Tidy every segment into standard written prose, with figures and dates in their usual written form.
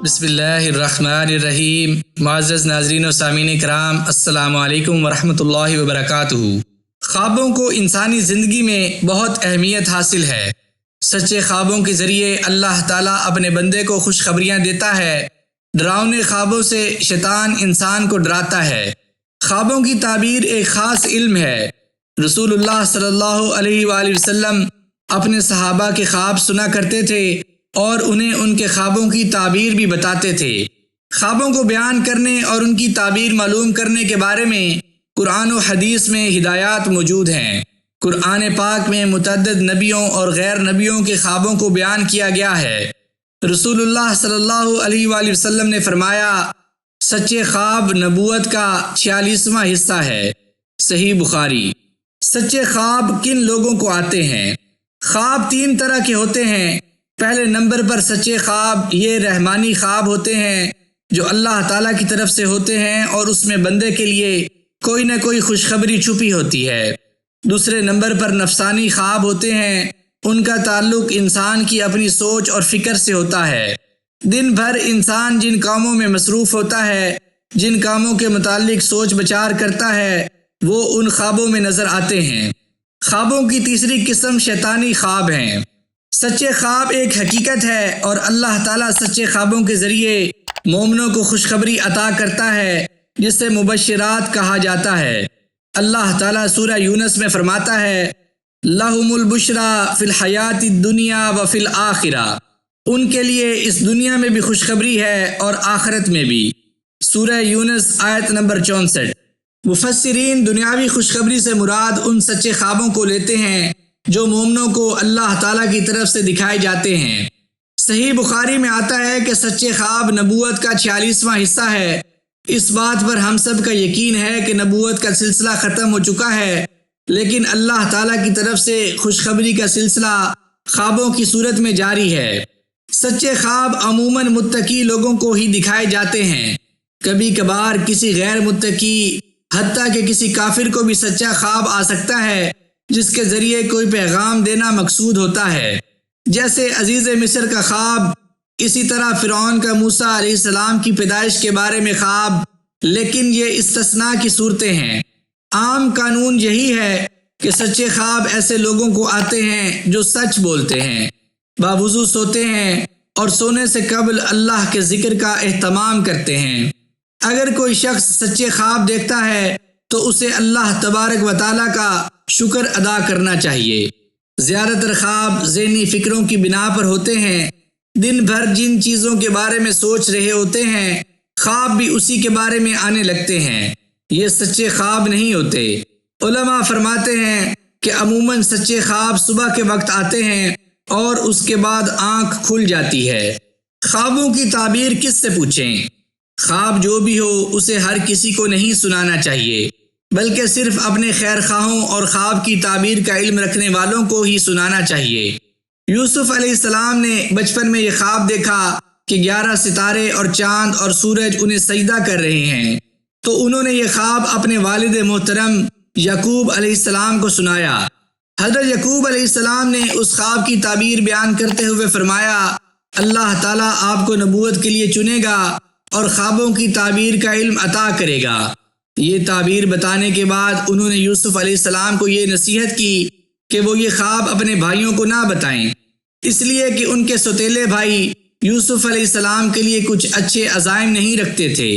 بسم اللہ الرحمن الرحیم۔ معزز ناظرین و سامعین کرام، السلام علیکم ورحمۃ اللہ وبرکاتہ۔ خوابوں کو انسانی زندگی میں بہت اہمیت حاصل ہے۔ سچے خوابوں کے ذریعے اللہ تعالیٰ اپنے بندے کو خوشخبریاں دیتا ہے۔ ڈراؤنے خوابوں سے شیطان انسان کو ڈراتا ہے۔ خوابوں کی تعبیر ایک خاص علم ہے۔ رسول اللہ صلی اللہ علیہ وآلہ وسلم اپنے صحابہ کے خواب سنا کرتے تھے اور انہیں ان کے خوابوں کی تعبیر بھی بتاتے تھے۔ خوابوں کو بیان کرنے اور ان کی تعبیر معلوم کرنے کے بارے میں قرآن و حدیث میں ہدایات موجود ہیں۔ قرآن پاک میں متعدد نبیوں اور غیر نبیوں کے خوابوں کو بیان کیا گیا ہے۔ رسول اللہ صلی اللہ علیہ وآلہ وسلم نے فرمایا، سچے خواب نبوت کا 46واں حصہ ہے۔ صحیح بخاری۔ سچے خواب کن لوگوں کو آتے ہیں؟ خواب 3 طرح کے ہوتے ہیں۔ پہلے نمبر پر سچے خواب یہ رحمانی خواب ہوتے ہیں جو اللہ تعالیٰ کی طرف سے ہوتے ہیں اور اس میں بندے کے لیے کوئی نہ کوئی خوشخبری چھپی ہوتی ہے۔ دوسرے نمبر پر نفسانی خواب ہوتے ہیں۔ ان کا تعلق انسان کی اپنی سوچ اور فکر سے ہوتا ہے۔ دن بھر انسان جن کاموں میں مصروف ہوتا ہے، جن کاموں کے متعلق سوچ بچار کرتا ہے، وہ ان خوابوں میں نظر آتے ہیں۔ خوابوں کی تیسری قسم شیطانی خواب ہیں۔ سچے خواب ایک حقیقت ہے اور اللہ تعالیٰ سچے خوابوں کے ذریعے مومنوں کو خوشخبری عطا کرتا ہے، جسے مبشرات کہا جاتا ہے۔ اللہ تعالیٰ سورہ یونس میں فرماتا ہے، لَهُمُ الْبُشْرَى فِي الْحَيَاةِ الدُّنْيَا وَفِي الْآخِرَةِ، ان کے لیے اس دنیا میں بھی خوشخبری ہے اور آخرت میں بھی۔ سورہ یونس آیت نمبر 64۔ مفسرین دنیاوی خوشخبری سے مراد ان سچے خوابوں کو لیتے ہیں جو مومنوں کو اللہ تعالیٰ کی طرف سے دکھائے جاتے ہیں۔ صحیح بخاری میں آتا ہے کہ سچے خواب نبوت کا 46واں حصہ ہے۔ اس بات پر ہم سب کا یقین ہے کہ نبوت کا سلسلہ ختم ہو چکا ہے، لیکن اللہ تعالیٰ کی طرف سے خوشخبری کا سلسلہ خوابوں کی صورت میں جاری ہے۔ سچے خواب عموماً متقی لوگوں کو ہی دکھائے جاتے ہیں۔ کبھی کبھار کسی غیر متقی، حتیٰ کہ کسی کافر کو بھی سچا خواب آ سکتا ہے جس کے ذریعے کوئی پیغام دینا مقصود ہوتا ہے، جیسے عزیز مصر کا خواب، اسی طرح فرعون کا موسیٰ علیہ السلام کی پیدائش کے بارے میں خواب، لیکن یہ استثناء کی صورتیں ہیں۔ عام قانون یہی ہے کہ سچے خواب ایسے لوگوں کو آتے ہیں جو سچ بولتے ہیں، باوضو سوتے ہیں اور سونے سے قبل اللہ کے ذکر کا اہتمام کرتے ہیں۔ اگر کوئی شخص سچے خواب دیکھتا ہے تو اسے اللہ تبارک و تعالیٰ کا شکر ادا کرنا چاہیے۔ زیادہ تر خواب ذہنی فکروں کی بنا پر ہوتے ہیں۔ دن بھر جن چیزوں کے بارے میں سوچ رہے ہوتے ہیں، خواب بھی اسی کے بارے میں آنے لگتے ہیں۔ یہ سچے خواب نہیں ہوتے۔ علماء فرماتے ہیں کہ عموماً سچے خواب صبح کے وقت آتے ہیں اور اس کے بعد آنکھ کھل جاتی ہے۔ خوابوں کی تعبیر کس سے پوچھیں؟ خواب جو بھی ہو اسے ہر کسی کو نہیں سنانا چاہیے، بلکہ صرف اپنے خیر خواہوں اور خواب کی تعبیر کا علم رکھنے والوں کو ہی سنانا چاہیے۔ یوسف علیہ السلام نے بچپن میں یہ خواب دیکھا کہ 11 ستارے اور چاند اور سورج انہیں سجدہ کر رہے ہیں، تو انہوں نے یہ خواب اپنے والد محترم یعقوب علیہ السلام کو سنایا۔ حضرت یعقوب علیہ السلام نے اس خواب کی تعبیر بیان کرتے ہوئے فرمایا، اللہ تعالیٰ آپ کو نبوت کے لیے چنے گا اور خوابوں کی تعبیر کا علم عطا کرے گا۔ یہ تعبیر بتانے کے بعد انہوں نے یوسف علیہ السلام کو یہ نصیحت کی کہ وہ یہ خواب اپنے بھائیوں کو نہ بتائیں، اس لیے کہ ان کے سوتیلے بھائی یوسف علیہ السلام کے لیے کچھ اچھے عزائم نہیں رکھتے تھے۔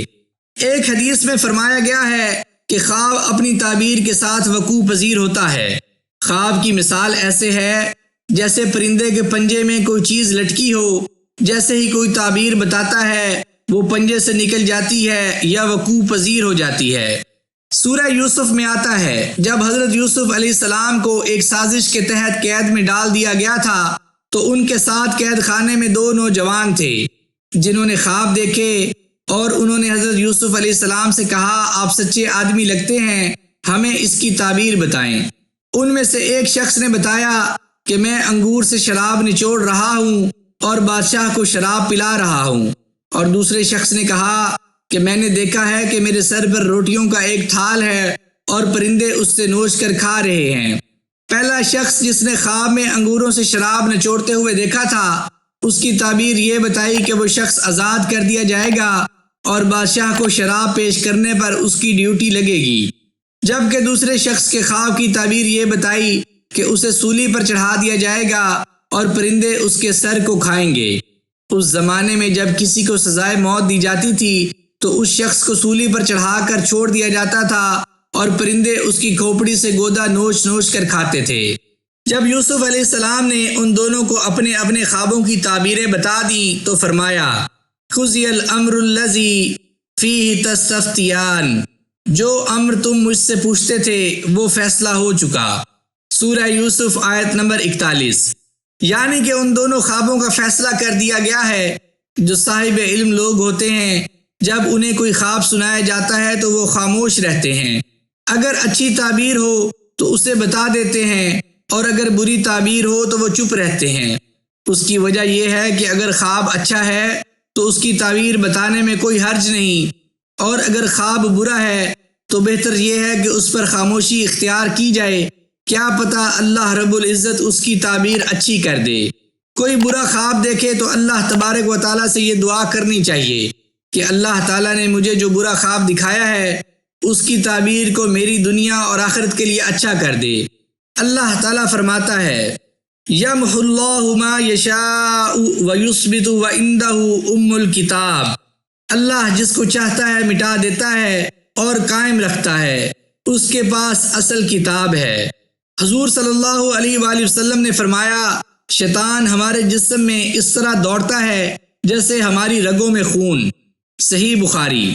ایک حدیث میں فرمایا گیا ہے کہ خواب اپنی تعبیر کے ساتھ وقوع پذیر ہوتا ہے۔ خواب کی مثال ایسے ہے جیسے پرندے کے پنجے میں کوئی چیز لٹکی ہو، جیسے ہی کوئی تعبیر بتاتا ہے وہ پنجے سے نکل جاتی ہے یا وقوع پذیر ہو جاتی ہے۔ سورہ یوسف میں آتا ہے، جب حضرت یوسف علیہ السلام کو ایک سازش کے تحت قید میں ڈال دیا گیا تھا تو ان کے ساتھ قید خانے میں 2 نوجوان تھے جنہوں نے خواب دیکھے اور انہوں نے حضرت یوسف علیہ السلام سے کہا، آپ سچے آدمی لگتے ہیں، ہمیں اس کی تعبیر بتائیں۔ ان میں سے ایک شخص نے بتایا کہ میں انگور سے شراب نچوڑ رہا ہوں اور بادشاہ کو شراب پلا رہا ہوں، اور دوسرے شخص نے کہا کہ میں نے دیکھا ہے کہ میرے سر پر روٹیوں کا ایک تھال ہے اور پرندے اس سے نوچ کر کھا رہے ہیں۔ پہلا شخص جس نے خواب میں انگوروں سے شراب نچوڑتے ہوئے دیکھا تھا، اس کی تعبیر یہ بتائی کہ وہ شخص آزاد کر دیا جائے گا اور بادشاہ کو شراب پیش کرنے پر اس کی ڈیوٹی لگے گی، جبکہ دوسرے شخص کے خواب کی تعبیر یہ بتائی کہ اسے سولی پر چڑھا دیا جائے گا اور پرندے اس کے سر کو کھائیں گے۔ اس زمانے میں جب کسی کو سزائے موت دی جاتی تھی تو اس شخص کو سولی پر چڑھا کر چھوڑ دیا جاتا تھا اور پرندے اس کی کھوپڑی سے گودا نوچ نوچ کر کھاتے تھے۔ جب یوسف علیہ السلام نے ان دونوں کو اپنے اپنے خوابوں کی تعبیریں بتا دیں تو فرمایا، قضی الامر الذی فیہ تستفتیان، جو امر تم مجھ سے پوچھتے تھے وہ فیصلہ ہو چکا۔ سورہ یوسف آیت نمبر 41۔ یعنی کہ ان دونوں خوابوں کا فیصلہ کر دیا گیا ہے۔ جو صاحب علم لوگ ہوتے ہیں جب انہیں کوئی خواب سنایا جاتا ہے تو وہ خاموش رہتے ہیں، اگر اچھی تعبیر ہو تو اسے بتا دیتے ہیں اور اگر بری تعبیر ہو تو وہ چپ رہتے ہیں۔ اس کی وجہ یہ ہے کہ اگر خواب اچھا ہے تو اس کی تعبیر بتانے میں کوئی حرج نہیں، اور اگر خواب برا ہے تو بہتر یہ ہے کہ اس پر خاموشی اختیار کی جائے، کیا پتہ اللہ رب العزت اس کی تعبیر اچھی کر دے۔ کوئی برا خواب دیکھے تو اللہ تبارک و تعالیٰ سے یہ دعا کرنی چاہیے کہ اللہ تعالیٰ نے مجھے جو برا خواب دکھایا ہے اس کی تعبیر کو میری دنیا اور آخرت کے لیے اچھا کر دے۔ اللہ تعالیٰ فرماتا ہے، یمحو اللہ ما یشاء ویثبت وعندہ ام الکتاب، اللہ جس کو چاہتا ہے مٹا دیتا ہے اور قائم رکھتا ہے، اس کے پاس اصل کتاب ہے۔ حضور صلی اللہ علیہ وآلہ وسلم نے فرمایا، شیطان ہمارے جسم میں اس طرح دوڑتا ہے جیسے ہماری رگوں میں خون۔ صحیح بخاری۔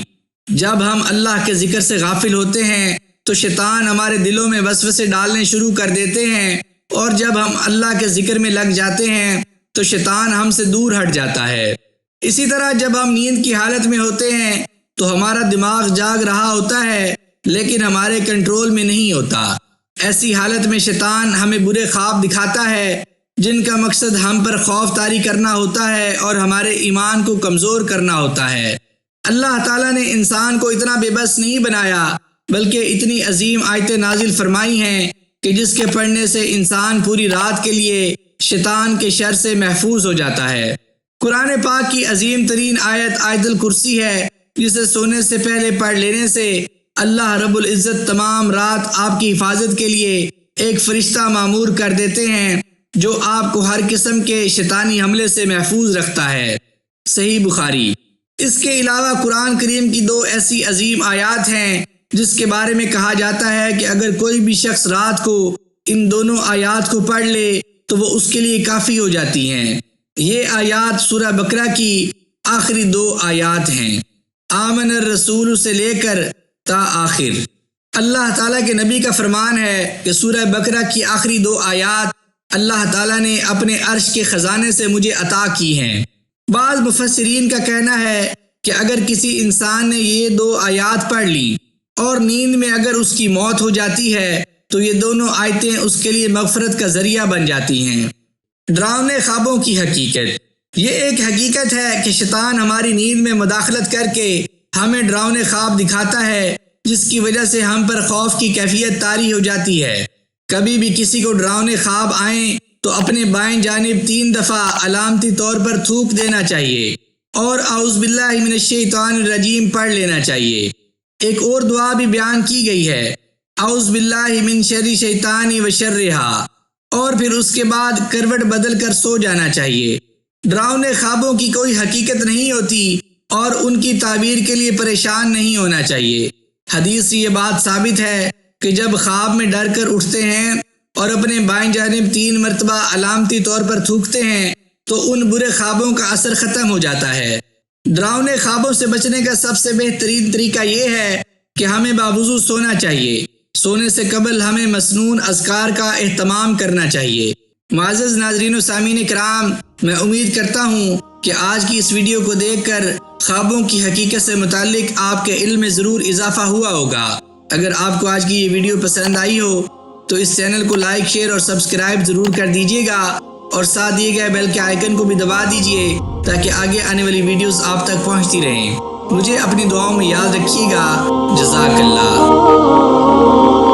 جب ہم اللہ کے ذکر سے غافل ہوتے ہیں تو شیطان ہمارے دلوں میں وسوسے ڈالنے شروع کر دیتے ہیں، اور جب ہم اللہ کے ذکر میں لگ جاتے ہیں تو شیطان ہم سے دور ہٹ جاتا ہے۔ اسی طرح جب ہم نیند کی حالت میں ہوتے ہیں تو ہمارا دماغ جاگ رہا ہوتا ہے لیکن ہمارے کنٹرول میں نہیں ہوتا۔ ایسی حالت میں شیطان ہمیں برے خواب دکھاتا ہے جن کا مقصد ہم پر خوف طاری کرنا ہوتا ہے اور ہمارے ایمان کو کمزور کرنا ہوتا ہے۔ اللہ تعالیٰ نے انسان کو اتنا بے بس نہیں بنایا، بلکہ اتنی عظیم آیتیں نازل فرمائی ہیں کہ جس کے پڑھنے سے انسان پوری رات کے لیے شیطان کے شر سے محفوظ ہو جاتا ہے۔ قرآن پاک کی عظیم ترین آیت آیت الکرسی ہے، جسے سونے سے پہلے پڑھ لینے سے اللہ رب العزت تمام رات آپ کی حفاظت کے لیے ایک فرشتہ مامور کر دیتے ہیں جو آپ کو ہر قسم کے شیطانی حملے سے محفوظ رکھتا ہے۔ صحیح بخاری۔ اس کے علاوہ قرآن کریم کی 2 ایسی عظیم آیات ہیں جس کے بارے میں کہا جاتا ہے کہ اگر کوئی بھی شخص رات کو ان دونوں آیات کو پڑھ لے تو وہ اس کے لیے کافی ہو جاتی ہیں۔ یہ آیات سورہ بقرہ کی آخری 2 آیات ہیں، آمن الرسول سے لے کر تا آخر۔ اللہ تعالیٰ کے نبی کا فرمان ہے کہ سورہ بقرہ کی آخری 2 آیات اللہ تعالیٰ نے اپنے عرش کے خزانے سے مجھے عطا کی ہیں۔ بعض مفسرین کا کہنا ہے کہ اگر کسی انسان نے یہ 2 آیات پڑھ لی اور نیند میں اگر اس کی موت ہو جاتی ہے تو یہ دونوں آیتیں اس کے لیے مغفرت کا ذریعہ بن جاتی ہیں۔ ڈراؤنے خوابوں کی حقیقت۔ یہ ایک حقیقت ہے کہ شیطان ہماری نیند میں مداخلت کر کے ہمیں ڈراؤنے خواب دکھاتا ہے، جس کی وجہ سے ہم پر خوف کی کیفیت طاری ہو جاتی ہے۔ کبھی بھی کسی کو ڈراؤنے خواب آئیں تو اپنے بائیں جانب 3 دفعہ علامتی طور پر تھوک دینا چاہیے اور اعوذ باللہ من الشیطان الرجیم پڑھ لینا چاہیے۔ ایک اور دعا بھی بیان کی گئی ہے، اعوذ باللہ من شر شیطان و شرہا، اور پھر اس کے بعد کروٹ بدل کر سو جانا چاہیے۔ ڈراؤنے خوابوں کی کوئی حقیقت نہیں ہوتی اور ان کی تعبیر کے لیے پریشان نہیں ہونا چاہیے۔ حدیث سے یہ بات ثابت ہے کہ جب خواب میں ڈر کر اٹھتے ہیں اور اپنے بائیں جانب 3 مرتبہ علامتی طور پر تھوکتے ہیں تو ان برے خوابوں کا اثر ختم ہو جاتا ہے۔ ڈراؤنے خوابوں سے بچنے کا سب سے بہترین طریقہ یہ ہے کہ ہمیں باوضو سونا چاہیے۔ سونے سے قبل ہمیں مسنون اذکار کا اہتمام کرنا چاہیے۔ معزز ناظرین و سامعین کرام، میں امید کرتا ہوں کہ آج کی اس ویڈیو کو دیکھ کر خوابوں کی حقیقت سے متعلق آپ کے علم میں ضرور اضافہ ہوا ہوگا۔ اگر آپ کو آج کی یہ ویڈیو پسند آئی ہو تو اس چینل کو لائک، شیئر اور سبسکرائب ضرور کر دیجیے گا، اور ساتھ دیے گئے بیل کے آئیکن کو بھی دبا دیجیے تاکہ آگے آنے والی ویڈیوز آپ تک پہنچتی رہیں۔ مجھے اپنی دعاؤں میں یاد رکھیے گا۔ جزاک اللہ۔